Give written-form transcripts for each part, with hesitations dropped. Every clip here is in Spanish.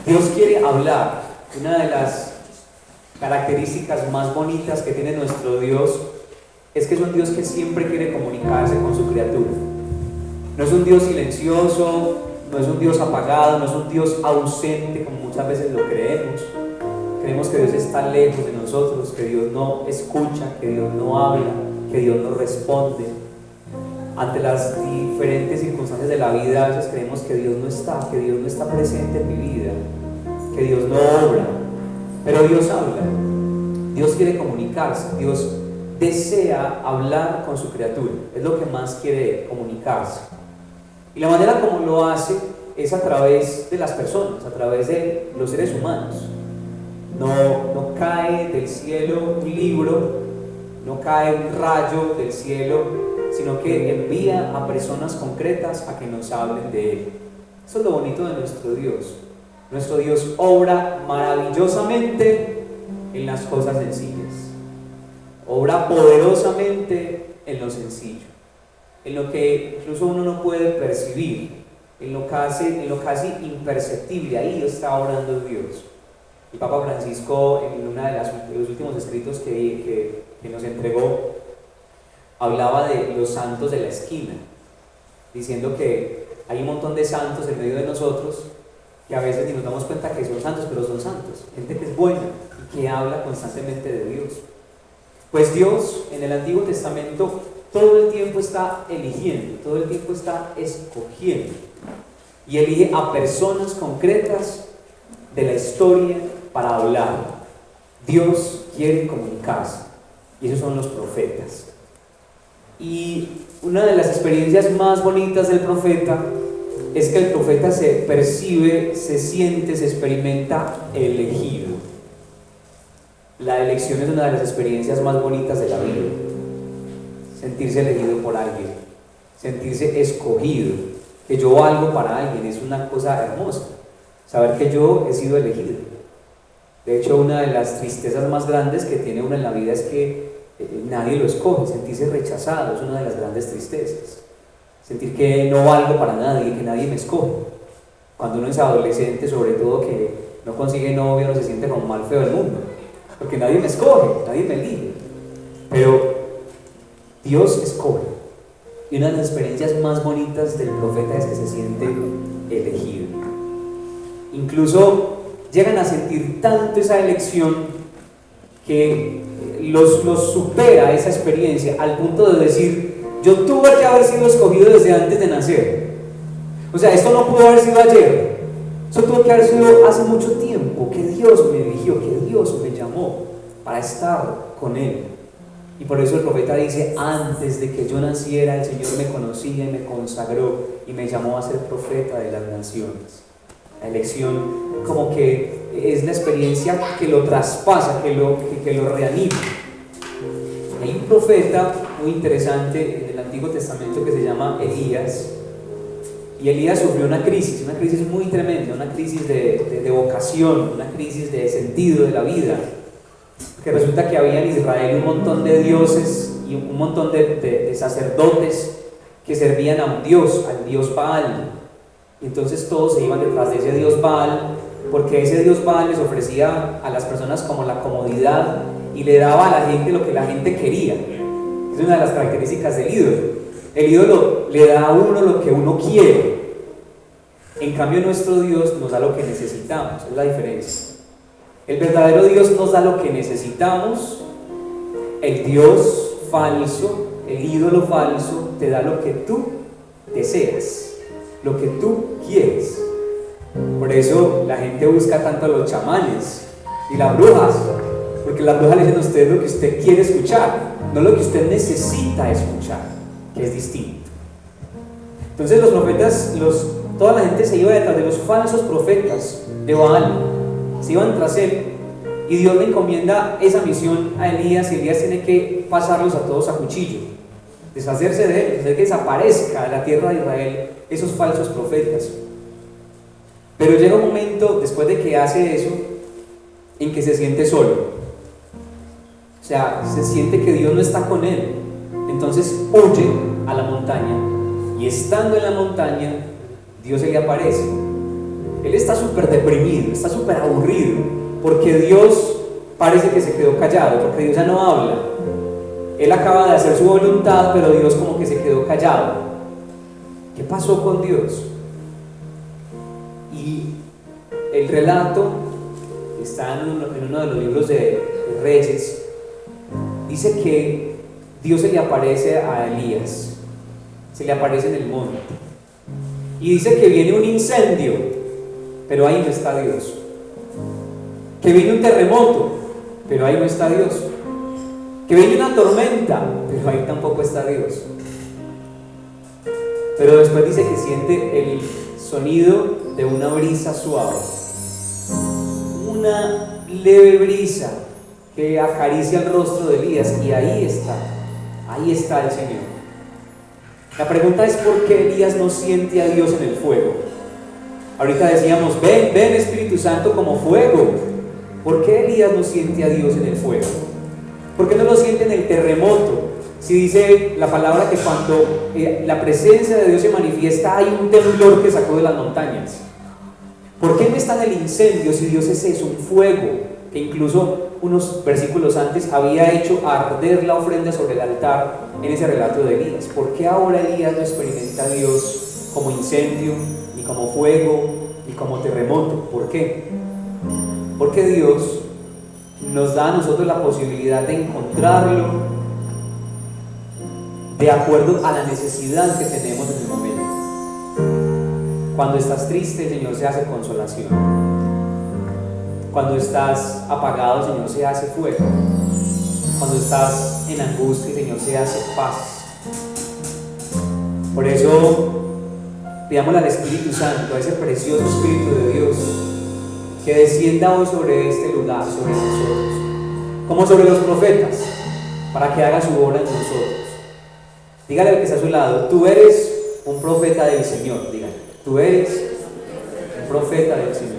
Dios quiere hablar. Una de las características más bonitas que tiene nuestro Dios es que es un Dios que siempre quiere comunicarse con su criatura. No es un Dios silencioso, no es un Dios apagado, no es un Dios ausente como muchas veces lo creemos. Creemos que Dios está lejos de nosotros, que Dios no escucha, que Dios no habla, que Dios no responde. Ante las diferentes circunstancias de la vida, a veces creemos que Dios no está presente en mi vida, que Dios no obra. Pero Dios habla, Dios quiere comunicarse, Dios desea hablar con su criatura, es lo que más quiere comunicarse. Y la manera como lo hace es a través de las personas, a través de los seres humanos. No cae del cielo un libro, no cae un rayo del cielo, sino que envía a personas concretas a que nos hablen de Él. Eso es lo bonito de nuestro Dios. Nuestro Dios obra maravillosamente en las cosas sencillas, obra poderosamente en lo sencillo, en lo que incluso uno no puede percibir, en lo casi imperceptible. Ahí está obrando Dios. El Papa Francisco, en uno de los últimos escritos que nos entregó, hablaba de los santos de la esquina, diciendo que hay un montón de santos en medio de nosotros que a veces ni nos damos cuenta que son santos, pero son santos, gente que es buena y que habla constantemente de Dios. Pues Dios en el Antiguo Testamento todo el tiempo está eligiendo, todo el tiempo está escogiendo, y elige a personas concretas de la historia para hablar. Dios quiere comunicarse, y esos son los profetas. Y una de las experiencias más bonitas del profeta es que el profeta se percibe, se siente, se experimenta elegido. La elección es una de las experiencias más bonitas de la vida. Sentirse elegido por alguien, sentirse escogido, que yo valgo para alguien, es una cosa hermosa. Saber que yo he sido elegido. De hecho, una de las tristezas más grandes que tiene uno en la vida es que nadie lo escoge. Sentirse rechazado es una de las grandes tristezas. Sentir que no valgo para nadie, que nadie me escoge. Cuando uno es adolescente, sobre todo, que no consigue novio, no se siente como mal feo del mundo, porque nadie me escoge, nadie me elige. Pero Dios escoge. Y una de las experiencias más bonitas del profeta es que se siente elegido. Incluso llegan a sentir tanto esa elección que los supera esa experiencia al punto de decir: yo tuve que haber sido escogido desde antes de nacer. O sea, esto no pudo haber sido ayer, eso tuvo que haber sido hace mucho tiempo, que Dios me eligió, que Dios me llamó para estar con Él. Y por eso el profeta dice: antes de que yo naciera, el Señor me conocía y me consagró y me llamó a ser profeta de las naciones. La elección como que es la experiencia que lo traspasa, que lo reanima. Hay un profeta muy interesante en el Antiguo Testamento que se llama Elías, y Elías sufrió una crisis muy tremenda, una crisis de vocación, una crisis de sentido de la vida, que resulta que había en Israel un montón de dioses y un montón de sacerdotes que servían a un dios, al dios Baal. Y entonces todos se iban detrás de ese dios Baal, porque ese dios Baal les ofrecía a las personas como la comodidad y le daba a la gente lo que la gente quería. Es una de las características del ídolo. El ídolo le da a uno lo que uno quiere. En cambio, nuestro Dios nos da lo que necesitamos. Es la diferencia. El verdadero Dios nos da lo que necesitamos. El Dios falso, el ídolo falso, te da lo que tú deseas, lo que tú quieres. Por eso la gente busca tanto a los chamanes y las brujas, porque las brujas le dicen a usted lo que usted quiere escuchar, no lo que usted necesita escuchar, que es distinto. Entonces los profetas, toda la gente se iba detrás de los falsos profetas de Baal, se iban tras él, y Dios le encomienda esa misión a Elías, y Elías tiene que pasarlos a todos a cuchillo, deshacerse de él, hacer que desaparezca de la tierra de Israel esos falsos profetas. Pero llega un momento, después de que hace eso, en que se siente solo. O sea, se siente que Dios no está con él. Entonces huye a la montaña, y estando en la montaña, Dios se le aparece. Él está súper deprimido, está súper aburrido, porque Dios parece que se quedó callado, porque Dios ya no habla. Él acaba de hacer su voluntad, pero Dios como que se quedó callado. ¿Qué pasó con Dios? Y el relato está en uno de los libros de Reyes. Dice que Dios se le aparece a Elías, se le aparece en el monte, y dice que viene un incendio, pero ahí no está Dios. Que viene un terremoto, pero ahí no está Dios. Que viene una tormenta, pero ahí tampoco está Dios. Pero después dice que siente el sonido de una brisa suave, una leve brisa que acaricia el rostro de Elías, y ahí está el Señor. La pregunta es: ¿por qué Elías no siente a Dios en el fuego? Ahorita decíamos: ven Espíritu Santo como fuego. ¿Por qué Elías no siente a Dios en el fuego? ¿Por qué no lo siente en el terremoto? Si dice la palabra que cuando la presencia de Dios se manifiesta, hay un temblor que sacó de las montañas. ¿Por qué no está en el incendio si Dios es eso, un fuego que incluso unos versículos antes había hecho arder la ofrenda sobre el altar en ese relato de Elías? ¿Por qué ahora Elías no experimenta a Dios como incendio, ni como fuego, ni como terremoto? ¿Por qué? Porque Dios nos da a nosotros la posibilidad de encontrarlo de acuerdo a la necesidad que tenemos en el momento. Cuando estás triste, el Señor se hace consolación. Cuando estás apagado, el Señor se hace fuego. Cuando estás en angustia, el Señor se hace paz. Por eso pidámosle al Espíritu Santo, a ese precioso Espíritu de Dios, que descienda hoy sobre este lugar, sobre nosotros, como sobre los profetas, para que haga su obra en nosotros. Dígale al que está a su lado: tú eres un profeta del Señor. Dígale: tú eres un profeta del Señor.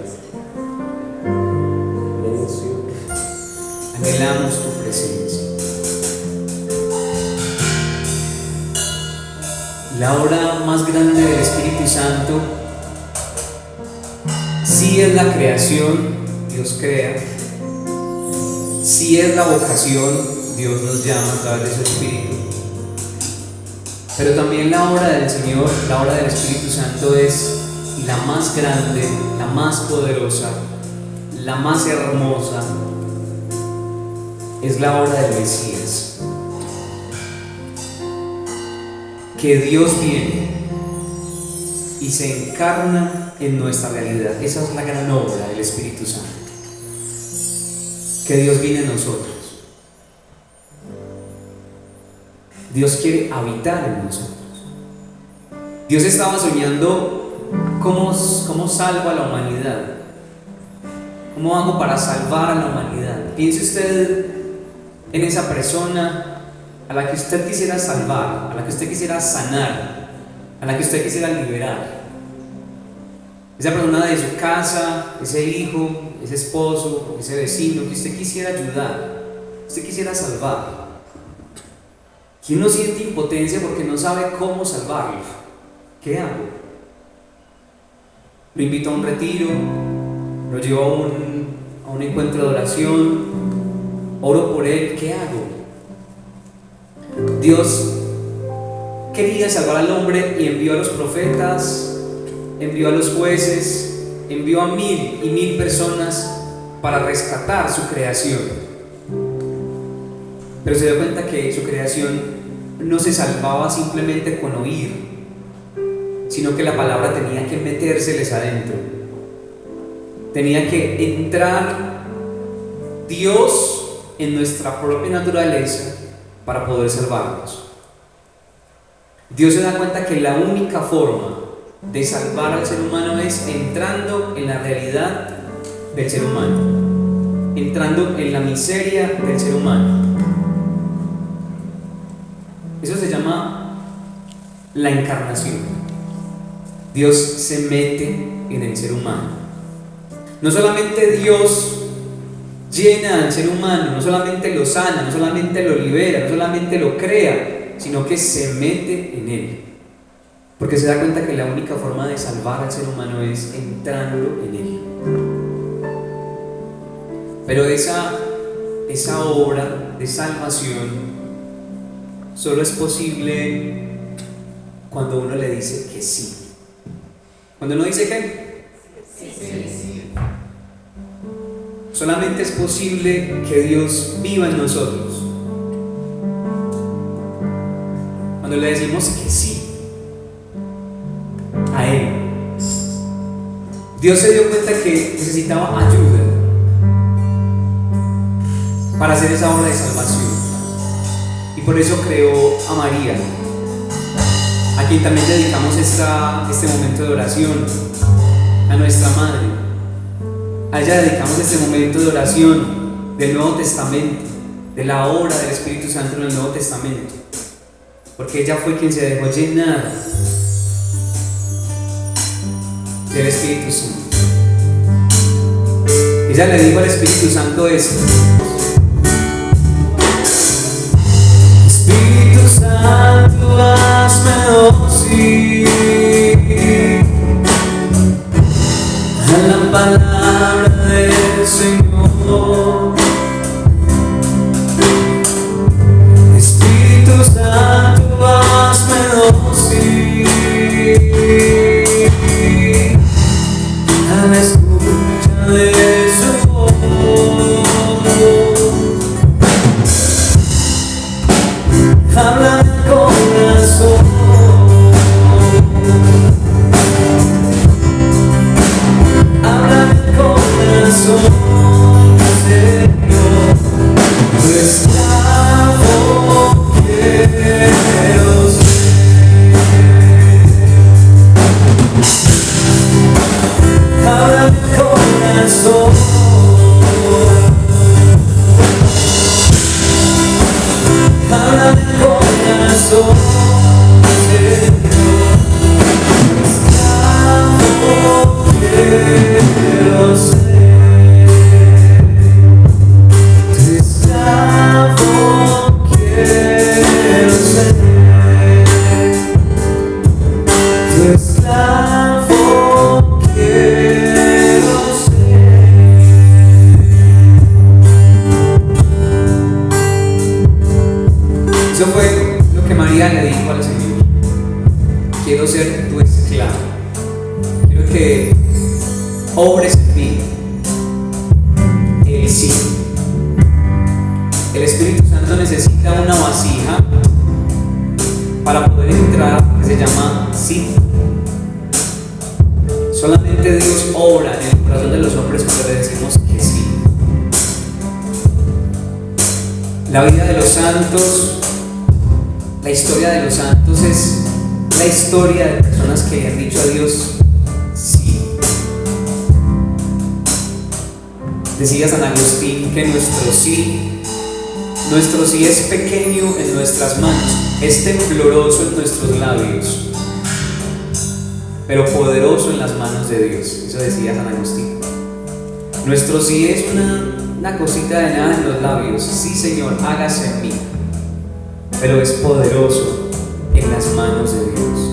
Anhelamos tu presencia. La obra más grande del Espíritu Santo sí es la creación, Dios crea. Sí es la vocación, Dios nos llama a través de su Espíritu. Pero también la obra del Señor, la obra del Espíritu Santo, es la más grande, la más poderosa, la más hermosa. Es la obra del Mesías. Que Dios viene y se encarna en nuestra realidad. Esa es la gran obra del Espíritu Santo. Que Dios viene en nosotros. Dios quiere habitar en nosotros. Dios estaba soñando cómo salvo a la humanidad. ¿Cómo hago para salvar a la humanidad? Piense usted en esa persona a la que usted quisiera salvar, a la que usted quisiera sanar, a la que usted quisiera liberar. Esa persona de su casa, ese hijo, ese esposo, ese vecino que usted quisiera ayudar, usted quisiera salvar. ¿Quién no siente impotencia porque no sabe cómo salvarlo? ¿Qué hago? Lo invito a un retiro, lo llevo a un encuentro de oración, oro por él. ¿Qué hago? Dios quería salvar al hombre y envió a los profetas, envió a los jueces, envió a 1000 y 1000 personas para rescatar su creación. Pero se dio cuenta que su creación no se salvaba simplemente con oír, sino que la palabra tenía que metérseles adentro. Tenía que entrar Dios en nuestra propia naturaleza para poder salvarnos. Dios se da cuenta que la única forma de salvar al ser humano es entrando en la realidad del ser humano, entrando en la miseria del ser humano. Eso se llama la encarnación. Dios se mete en el ser humano. No solamente Dios llena al ser humano, no solamente lo sana, no solamente lo libera, no solamente lo crea, sino que se mete en él. porque se da cuenta que la única forma de salvar al ser humano es entrando en Él. Pero esa obra de salvación solo es posible cuando uno le dice que sí. Cuando uno dice que sí. Solamente es posible que Dios viva en nosotros cuando le decimos que sí a Él. Dios se dio cuenta que necesitaba ayuda para hacer esa obra de salvación, y por eso creó a María, a quien también dedicamos este momento de oración, a nuestra Madre. A ella dedicamos este momento de oración del Nuevo Testamento, de la obra del Espíritu Santo en el Nuevo Testamento, porque ella fue quien se dejó llenar del Espíritu Santo. Ella le dijo al Espíritu Santo esto: Espíritu Santo, hazme oír a la palabra del Señor. Espíritu Santo, hazme oír a la escucha de su voz. Habla del corazón, habla del corazón, Señor. Tu esclavo quiero ser. Habla del corazón, habla del corazón, Señor. Esclavo quiero ser. Tu esclavo quiero ser. Tu esclavo quiero ser. Eso fue lo que María le dijo al Señor: quiero ser tu esclavo, quiero que obres en mí. El sí. El Espíritu Santo necesita una vasija para poder entrar, que se llama sí. Solamente Dios obra en el corazón de los hombres cuando le decimos que sí. La vida de los santos, la historia de los santos es la historia de personas que han dicho a Dios sí. Decía San Agustín que nuestro sí es pequeño en nuestras manos, es tembloroso en nuestros labios, pero poderoso en las manos de Dios. Eso decía San Agustín. Nuestro sí es una cosita de nada en los labios. Sí, Señor, hágase en mí, pero es poderoso en las manos de Dios.